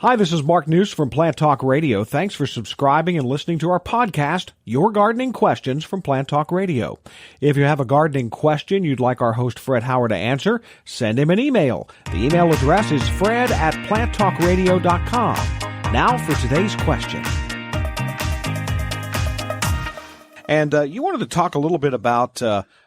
Hi, this is Mark News from Plant Talk Radio. Thanks for subscribing and listening to our podcast, Your Gardening Questions from Plant Talk Radio. If you have a gardening question you'd like our host Fred Howard to answer, send him an email. The email address is fred@planttalkradio.com. Now for today's question. And you wanted to talk a little bit about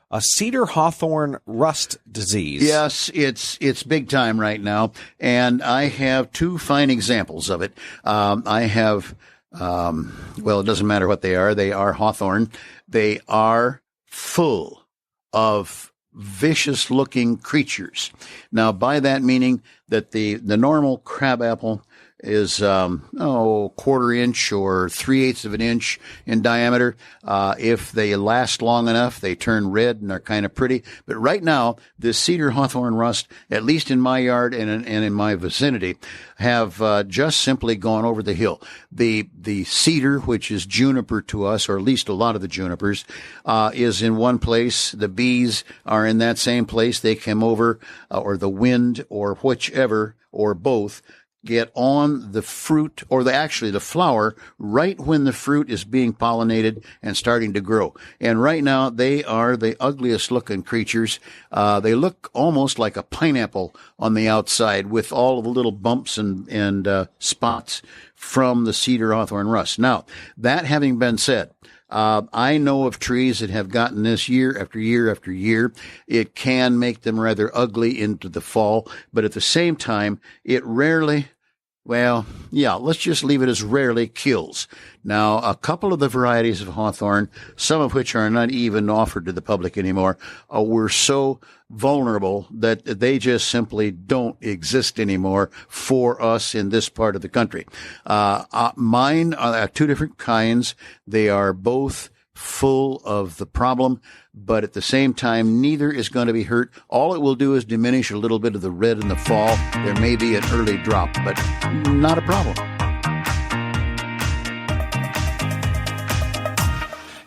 a cedar hawthorn rust disease. Yes, it's big time right now, and I have two fine examples of it. I have, it doesn't matter what they are. They are hawthorn. They are full of vicious-looking creatures. Now, by that meaning that the normal crabapple is, quarter inch or 3/8 of an inch in diameter. If they last long enough, they turn red and are kind of pretty. But right now, this cedar hawthorn rust, at least in my yard and in my vicinity, have just simply gone over the hill. The cedar, which is juniper to us, or at least a lot of the junipers, is in one place. The bees are in that same place. They come over, or the wind, or whichever, or both, get on the fruit, or the flower, right when the fruit is being pollinated and starting to grow. And right now, they are the ugliest looking creatures. They look almost like a pineapple on the outside, with all of the little bumps and spots from the cedar hawthorn rust. Now, that having been said, I know of trees that have gotten this year after year after year. It can make them rather ugly into the fall, but at the same time, it rarely, let's just leave it as rarely kills. Now, a couple of the varieties of hawthorn, some of which are not even offered to the public anymore, were so vulnerable that they just simply don't exist anymore for us in this part of the country. Mine are two different kinds. They are both full of the problem, but at the same time, neither is going to be hurt. All it will do is diminish a little bit of the red in the fall. There may be an early drop, but not a problem.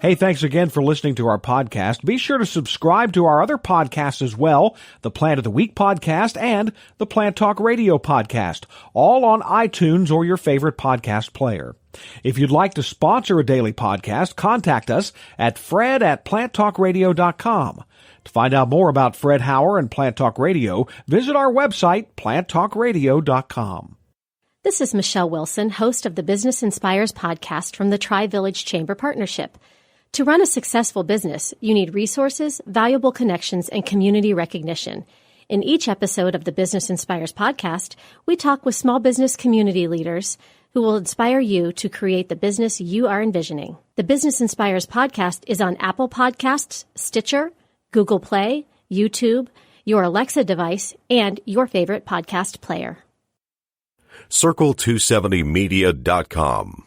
Hey, thanks again for listening to our podcast. Be sure to subscribe to our other podcasts as well, the Plant of the Week podcast and the Plant Talk Radio podcast, all on iTunes or your favorite podcast player. If you'd like to sponsor a daily podcast, contact us at fred@planttalkradio.com. To find out more about Fred Howard and Plant Talk Radio, visit our website, planttalkradio.com. This is Michelle Wilson, host of the Business Inspires podcast from the Tri-Village Chamber Partnership. To run a successful business, you need resources, valuable connections, and community recognition. In each episode of the Business Inspires podcast, we talk with small business community leaders who will inspire you to create the business you are envisioning. The Business Inspires podcast is on Apple Podcasts, Stitcher, Google Play, YouTube, your Alexa device, and your favorite podcast player. Circle270media.com